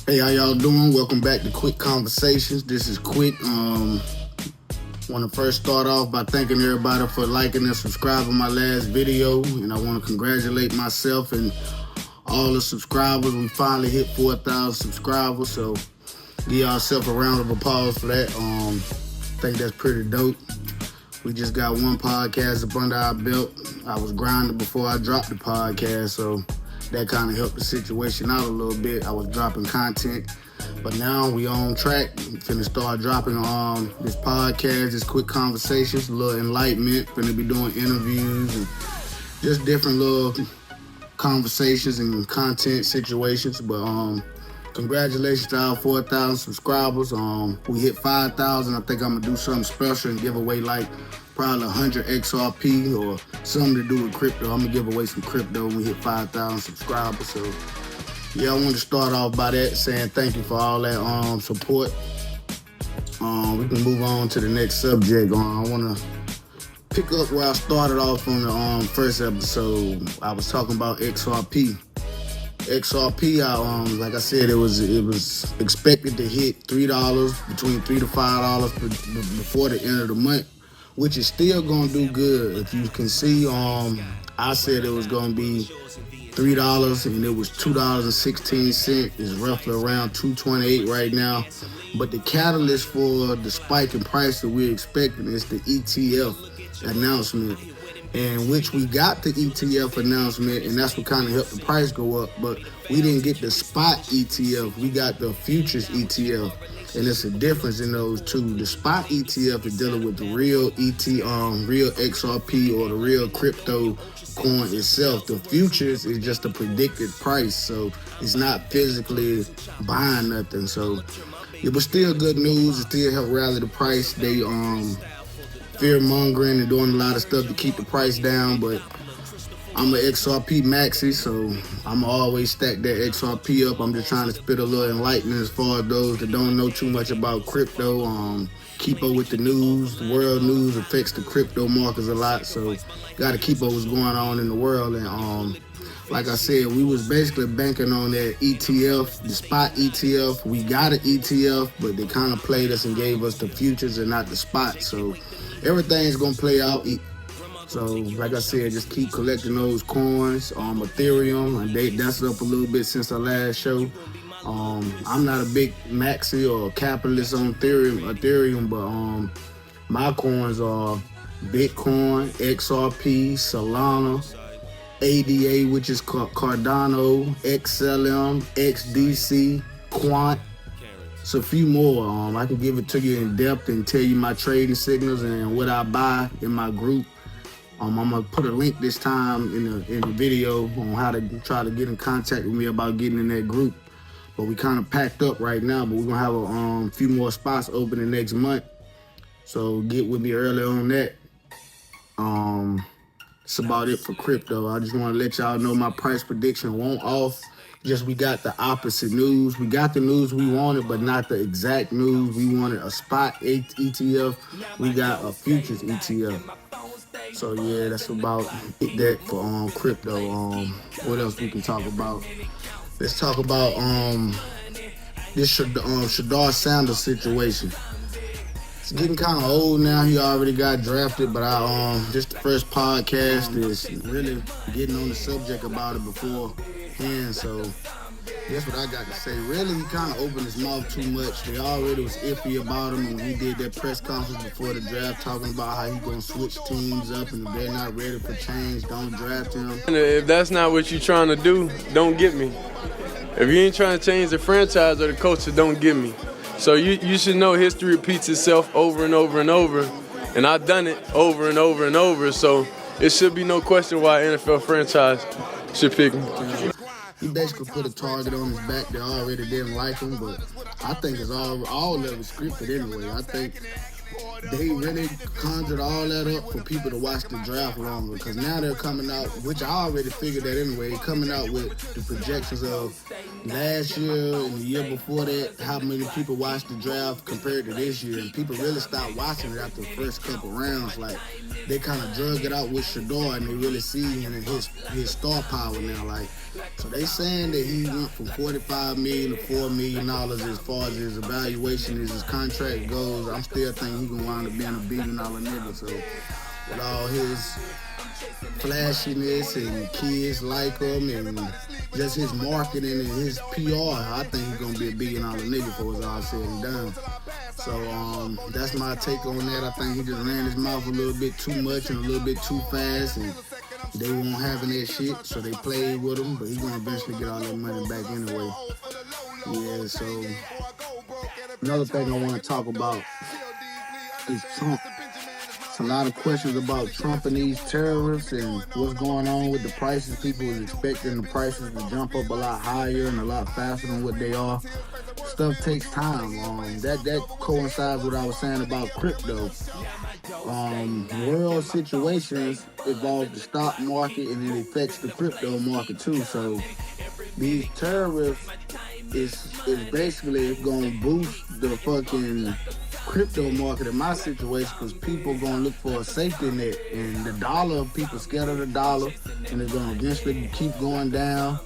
Hey, how y'all doing? Welcome back to Quick Conversations. This is Quick. Want to first start off by thanking everybody for liking and subscribing my last video, and I want to congratulate myself and all the subscribers. We finally hit 4,000 subscribers, so give yourself a round of applause for that. I think that's pretty dope. We just got one podcast up under our belt. I was grinding before I dropped the podcast, so that kind of helped the situation out a little bit. I was dropping content, but now we on track. Finna start dropping this podcast, this Quick Conversations, a little enlightenment. Finna be doing interviews and just different little conversations and content situations. But congratulations to our 4,000 subscribers. We hit 5,000. I think I'm gonna do something special and give away like probably 100 XRP or something to do with crypto. I'm gonna give away some crypto when we hit 5,000 subscribers. So yeah, I want to start off by that, saying thank you for all that support. We can move on to the next subject. I want to pick up where I started off on the first episode. I was talking about XRP. XRP, like I said, it was expected to hit $3, between $3 to $5 before the end of the month, which is still gonna do good. If you can see, I said it was gonna be $3 and it was $2.16. It's roughly around $2.28 right now. But the catalyst for the spike in price that we're expecting is the ETF announcement, in which we got the ETF announcement, and that's what kind of helped the price go up. But we didn't get the spot ETF. We got the futures ETF, and it's a difference in those two. The spot ETF is dealing with the real real XRP or the real crypto coin itself. The futures is just a predicted price, so it's not physically buying nothing. So it was still good news. It still helped rally the price. They fear mongering and doing a lot of stuff to keep the price down, but I'm an XRP maxi, so I'm always stack that XRP up. I'm just trying to spit a little enlightenment as far as those that don't know too much about crypto. Keep up with the news. The world news affects the crypto markets a lot, so got to keep up what's going on in the world. And like I said, we was basically banking on that ETF, the spot ETF. We got an ETF, but they kind of played us and gave us the futures and not the spot. So everything's gonna play out. So like I said, just keep collecting those coins. Ethereum, and that's up a little bit since our last show. I'm not a big maxi or capitalist on Ethereum, but my coins are Bitcoin, XRP, Solana, ADA, which is Cardano, XLM, XDC, Quant. It's a few more. I can give it to you in depth and tell you my trading signals and what I buy in my group. I'm gonna put a link this time in the video on how to try to get in contact with me about getting in that group. But we kind of packed up right now, but we're gonna have a few more spots open the next month. So get with me early on that. That's about it for crypto. I just want to let y'all know my price prediction won't off. Just we got the opposite news. We got the news we wanted, but not the exact news. We wanted a spot ETF. We got a futures ETF. So yeah, that's about that for crypto. What else we can talk about? Let's talk about this Shedeur Sanders situation. It's getting kind of old now. He already got drafted, but just the first podcast is really getting on the subject about it beforehand. So that's what I got to say. Really, he kind of opened his mouth too much. They already was iffy about him when he did that press conference before the draft, talking about how he gonna switch teams up, and if they're not ready for change, don't draft him. If that's not what you're trying to do, don't get me. If you ain't trying to change the franchise or the culture, don't get me. So you should know history repeats itself over and over and over, and I've done it over and over and over, so it should be no question why an NFL franchise should pick me. He basically put a target on his back. They already didn't like him, but I think it's all of it scripted anyway. I think they really conjured all that up for people to watch the draft longer, because now they're coming out, which I already figured that anyway, coming out with the projections of last year and the year before that, how many people watched the draft compared to this year, and people really stopped watching it after the first couple rounds. Like, they kind of drug it out with Shedeur, and they really see his star power now. Like, so they saying that he went from 45 million to $4 million as far as his evaluation as his contract goes. I'm still thinking he gonna wind up being $1 billion nigga. So with all his flashiness and kids like him and just his marketing and his PR, I think he's gonna be $1 billion nigga before it's all said and done. So that's my take on that. I think he just ran his mouth a little bit too much and a little bit too fast, and they won't having that shit, so they played with him. But he's gonna eventually get all that money back anyway. Yeah. So another thing I want to talk about is Trump. It's a lot of questions about Trump and these tariffs and what's going on with the prices. People was expecting the prices to jump up a lot higher and a lot faster than what they are. Stuff takes time. That coincides with what I was saying about crypto. World situations involve the stock market and it affects the crypto market too. So these tariffs is basically gonna boost the fucking crypto market in my situation because people gonna look for a safety net, and the dollar, people scared of the dollar, and it's gonna eventually keep going down.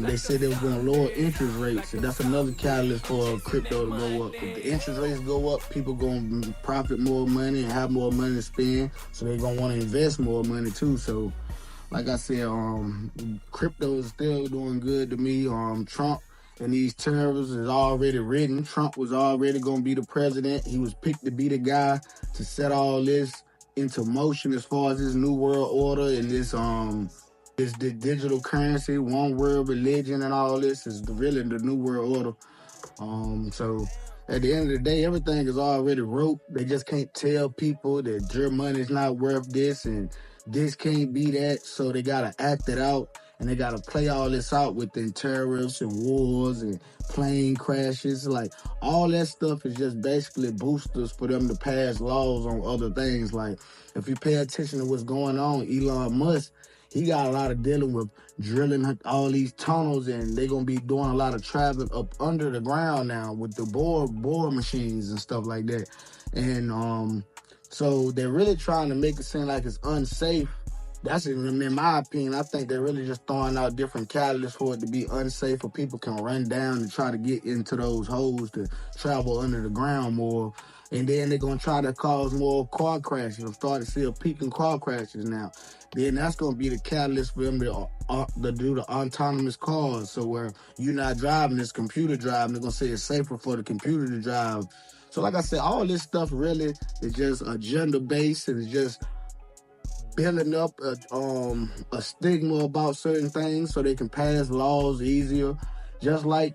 They said they were going to lower interest rates, and that's another catalyst for crypto to go up. If the interest rates go up, people going to profit more money and have more money to spend, so they're going to want to invest more money too. So, like I said, crypto is still doing good to me. Trump and these tariffs is already written. Trump was already going to be the president. He was picked to be the guy to set all this into motion as far as this new world order and this the digital currency, one world religion, and all this is really the new world order. So at the end of the day, everything is already wrote. They just can't tell people that your money's not worth this and this can't be that. So they gotta act it out and they gotta play all this out within tariffs and wars and plane crashes. Like all that stuff is just basically boosters for them to pass laws on other things. Like if you pay attention to what's going on, Elon Musk, he got a lot of dealing with drilling all these tunnels, and they're gonna be doing a lot of traveling up under the ground now with the bore machines and stuff like that. And so they're really trying to make it seem like it's unsafe. That's in my opinion. I think they're really just throwing out different catalysts for it to be unsafe, where people can run down and try to get into those holes to travel under the ground more. And then they're gonna try to cause more car crashes. I'm starting to see a peak in car crashes now. Then that's gonna be the catalyst for them to do the autonomous cars. So where you're not driving, it's computer driving. They're gonna say it's safer for the computer to drive. So like I said, all this stuff really is just agenda based, and it's just building up a stigma about certain things so they can pass laws easier. Just like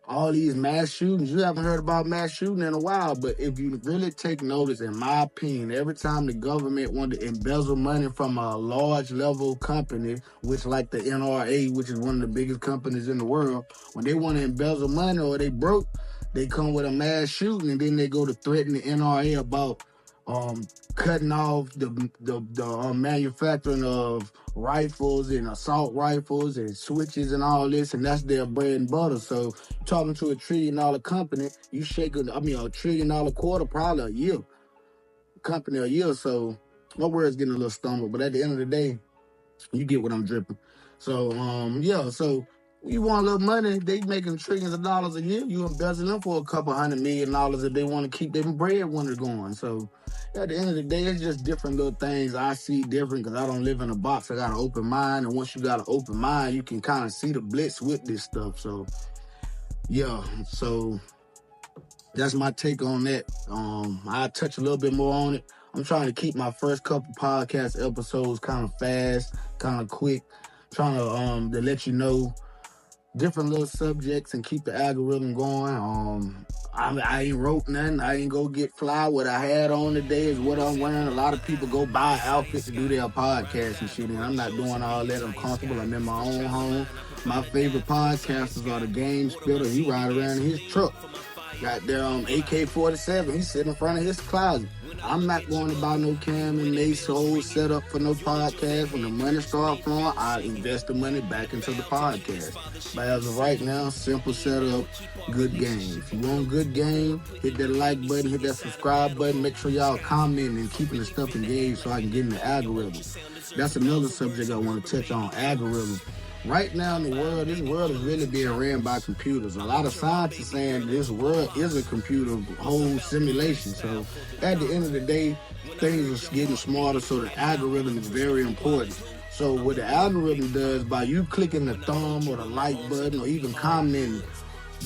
all these mass shootings. You haven't heard about mass shooting in a while, but if you really take notice, in my opinion, every time the government wanted to embezzle money from a large level company, which like the NRA, which is one of the biggest companies in the world, when they want to embezzle money or they broke, they come with a mass shooting, and then they go to threaten the NRA about cutting off the manufacturing of rifles and assault rifles and switches and all this, and that's their bread and butter. So you're talking to $1 trillion company, you shaking, $1 trillion quarter, probably a year, company a year. So my word's getting a little stumbled, but at the end of the day, you get what I'm dripping. So, yeah, so you want a little money, they making trillions of dollars a year, you embezzle them for a couple $100 million if they want to keep their breadwinner going. So at the end of the day, it's just different little things I see different because I don't live in a box. I got an open mind, and once you got an open mind, you can kind of see the blitz with this stuff. So, yeah, so that's my take on that. I'll touch a little bit more on it. I'm trying to keep my first couple podcast episodes kind of fast, kind of quick, trying to let you know different little subjects and keep the algorithm going. I ain't wrote nothing. I ain't go get fly. What I had on today is what I'm wearing. A lot of people go buy outfits to do their podcast and shit, and I'm not doing all that. I'm comfortable. I'm in my own home. My favorite podcasters are the Game Spitter. He ride around in his truck. Got their AK-47. He's sitting in front of his closet. I'm not going to buy no Cam and Mace whole setup for no podcast. When the money start flowing, I invest the money back into the podcast. But as of right now, simple setup, good game. If you want good game, hit that like button, hit that subscribe button. Make sure y'all commenting and keeping the stuff engaged so I can get in the algorithm. That's another subject I want to touch on, algorithm. Right now in the world, this world is really being ran by computers. A lot of scientists saying this world is a computer whole simulation. So at the end of the day, things are getting smarter, so the algorithm is very important. So what the algorithm does, by you clicking the thumb or the like button or even commenting,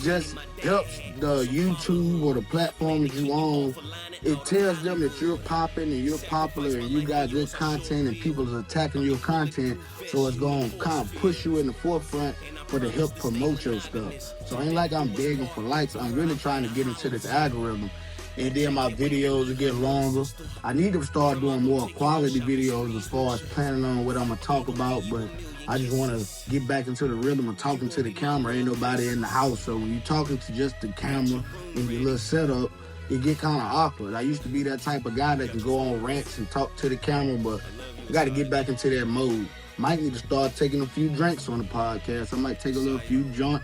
just helps the YouTube or the platforms you own. It tells them that you're popping and you're popular and you got good content and people are attacking your content. So it's going to kind of push you in the forefront for to help promote your stuff. So it ain't like I'm begging for likes. I'm really trying to get into this algorithm. And then my videos will get longer. I need to start doing more quality videos as far as planning on what I'm going to talk about. But I just want to get back into the rhythm of talking to the camera. Ain't nobody in the house. So when you're talking to just the camera and your little setup, it get kind of awkward. I used to be that type of guy that can go on rants and talk to the camera, but I got to get back into that mode. Might need to start taking a few drinks on the podcast. I might take a little few joint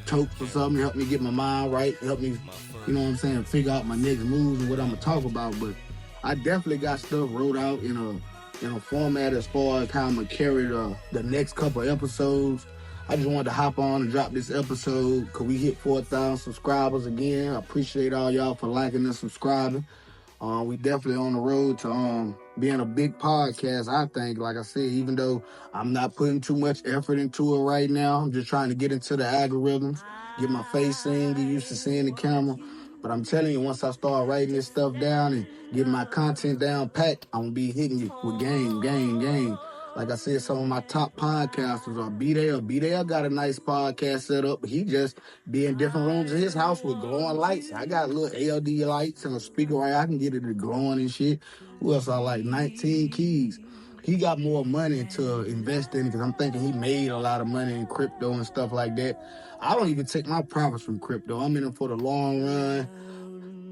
tokes or something, help me get my mind right, help me, you know what I'm saying, figure out my next moves and what I'm gonna talk about. But I definitely got stuff wrote out in a format as far as how I'm gonna carry the next couple episodes. I just wanted to hop on and drop this episode because we hit 4,000 subscribers again. I appreciate all y'all for liking and subscribing. We definitely on the road to being a big podcast, I think. Like I said, even though I'm not putting too much effort into it right now, I'm just trying to get into the algorithms, get my face seen, get used to seeing the camera. But I'm telling you, once I start writing this stuff down and getting my content down packed, I'm going to be hitting you with game. Like I said, some of my top podcasters are B-Dale. B-Dale got a nice podcast set up. He just be in different rooms in his house with glowing lights. I got little LED lights and a speaker right. I can get it to glowing and shit. Who else I like? 19 Keys. He got more money to invest in because I'm thinking he made a lot of money in crypto and stuff like that. I don't even take my profits from crypto. I'm in it for the long run.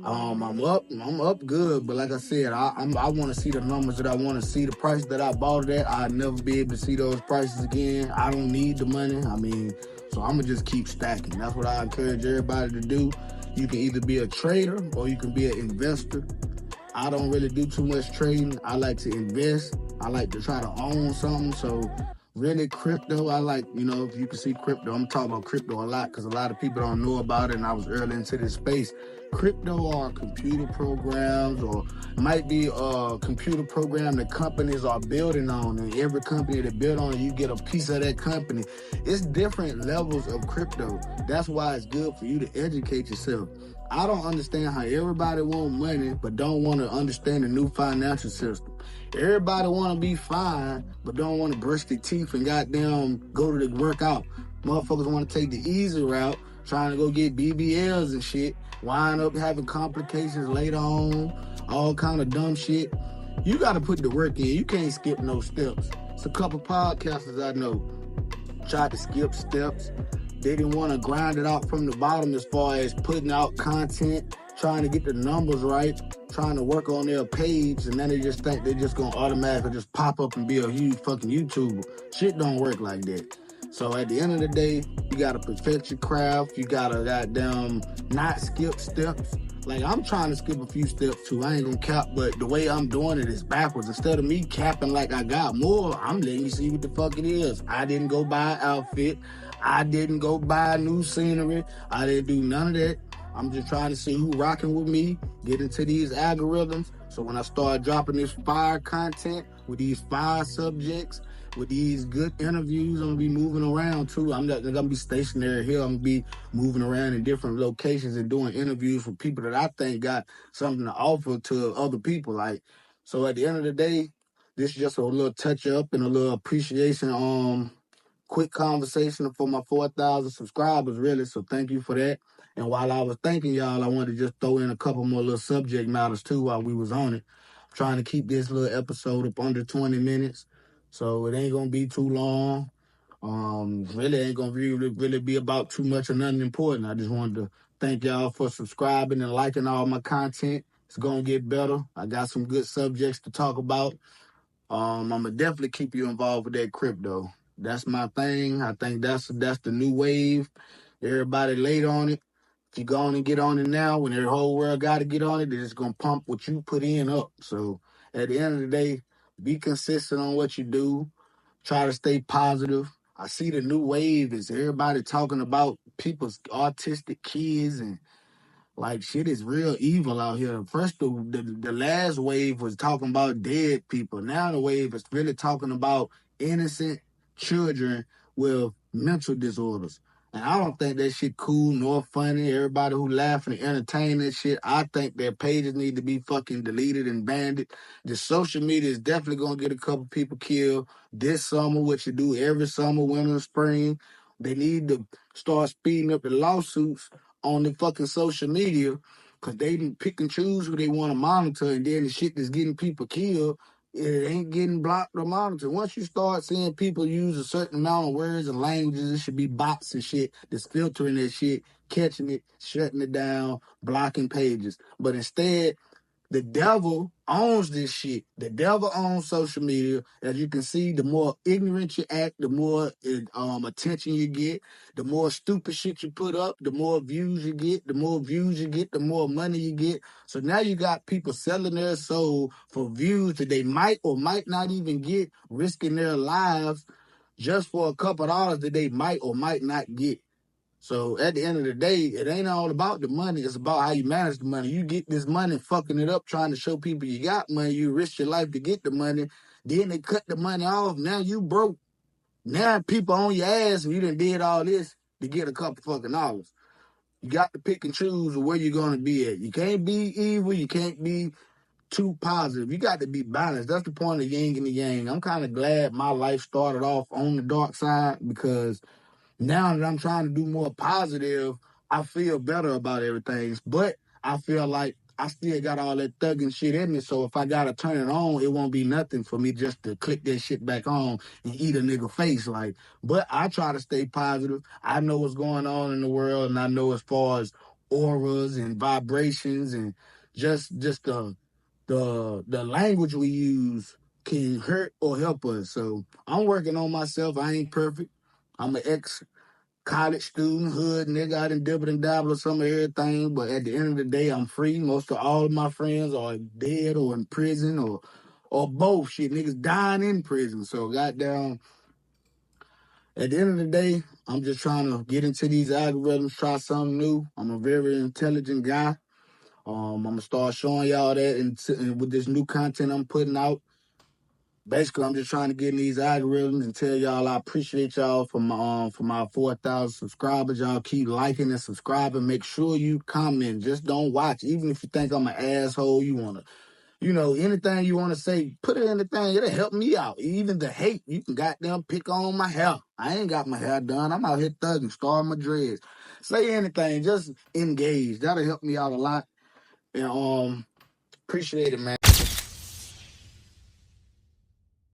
I'm up good, but like I said, I want to see the numbers that I want to see. The price that I bought it at, I'll never be able to see those prices again. I don't need the money. I mean, so I'm gonna just keep stacking. That's what I encourage everybody to do. You can either be a trader or you can be an investor. I don't really do too much trading. I like to invest. I like to try to own something. So really crypto, I like, if you can see crypto, I'm talking about crypto a lot because a lot of people don't know about it and I was early into this space. Crypto are computer programs or might be a computer program that companies are building on, and every company that build on it, you get a piece of that company. It's different levels of crypto. That's why it's good for you to educate yourself. I don't understand how everybody want money but don't want to understand the new financial system. Everybody want to be fine but don't want to brush their teeth and goddamn go to the workout. Motherfuckers want to take the easy route, trying to go get BBLs and shit, wind up having complications later on, all kind of dumb shit. You got to put the work in. You can't skip no steps. It's a couple podcasters I know tried to skip steps. They didn't want to grind it out from the bottom as far as putting out content, trying to get the numbers right, trying to work on their page, and then they just think they're just going to automatically just pop up and be a huge fucking YouTuber. Shit don't work like that. So at the end of the day, you got to perfect your craft. You got to goddamn not skip steps. Like, I'm trying to skip a few steps too. I ain't gonna cap, but the way I'm doing it is backwards. Instead of me capping like I got more, I'm letting you see what the fuck it is. I didn't go buy an outfit. I didn't go buy new scenery. I didn't do none of that. I'm just trying to see who rocking with me, get into these algorithms. So when I start dropping this fire content with these fire subjects, with these good interviews, I'm gonna be moving around too. I'm not gonna be stationary here. I'm gonna be moving around in different locations and doing interviews with people that I think got something to offer to other people. Like, so at the end of the day, this is just a little touch up and a little appreciation. Quick conversation for my 4,000 subscribers, really. So thank you for that. And while I was thanking y'all, I wanted to just throw in a couple more little subject matters too while we was on it. I'm trying to keep this little episode up under 20 minutes. So it ain't gonna be too long. Really ain't gonna really be about too much or nothing important. I just wanted to Thank y'all for subscribing and liking all my content. It's gonna get better. I got some good subjects to talk about. I'm gonna definitely keep you involved with that crypto. That's my thing. I think that's the new wave. Everybody late on it. If you go on and get on it now, when the whole world got to get on it, they're just gonna pump what you put in up. So at the end of the day, be consistent on what you do. Try to stay positive. I see the new wave is everybody talking about people's autistic kids and like shit is real evil out here. First, the last wave was talking about dead people. Now the wave is really talking about innocent children with mental disorders. And I don't think that shit cool nor funny. Everybody who laughing and entertain that shit, I think their pages need to be fucking deleted and banned. The social media is definitely gonna get a couple people killed this summer, what you do every summer, winter, and spring. They need to start speeding up the lawsuits on the fucking social media because they can pick and choose who they want to monitor, and then the shit that's getting people killed, it ain't getting blocked or monitored. Once you start seeing people use a certain amount of words and languages, it should be bots and shit that's filtering that shit, catching it, shutting it down, blocking pages. But instead, the devil owns this shit. The devil owns social media. As you can see, the more ignorant you act, the more attention you get. The more stupid shit you put up, the more views you get. The more views you get, the more money you get. So now you got people selling their soul for views that they might or might not even get, risking their lives just for a couple of dollars that they might or might not get. So at the end of the day, it ain't all about the money. It's about how you manage the money. You get this money, fucking it up, trying to show people you got money. You risk your life to get the money. Then they cut the money off. Now you broke. Now people on your ass and you done did all this to get a couple fucking dollars. You got to pick and choose where you're going to be at. You can't be evil. You can't be too positive. You got to be balanced. That's the point of yin and the yang. I'm kind of glad my life started off on the dark side because now that I'm trying to do more positive, I feel better about everything. But I feel like I still got all that thugging shit in me. So if I gotta turn it on, it won't be nothing for me just to click that shit back on and eat a nigga face. Like, but I try to stay positive. I know what's going on in the world, and I know as far as auras and vibrations and just the language we use can hurt or help us. So I'm working on myself. I ain't perfect. I'm an ex college student, hood nigga. I done dibbled and dabbled with some of everything, but at the end of the day, I'm free. Most of all of my friends are dead or in prison or both. Shit, niggas dying in prison. So goddamn, at the end of the day, I'm just trying to get into these algorithms, try something new. I'm a very intelligent guy. I'm gonna start showing y'all that and with this new content I'm putting out. Basically, I'm just trying to get in these algorithms and tell y'all I appreciate y'all for my 4,000 subscribers. Y'all keep liking and subscribing. Make sure you comment. Just don't watch. Even if you think I'm an asshole, you wanna, anything you wanna say, put it in the thing. It'll help me out. Even the hate, you can goddamn pick on my hair. I ain't got my hair done. I'm out here thugging, starting my dreads. Say anything. Just engage. That'll help me out a lot. And appreciate it, man.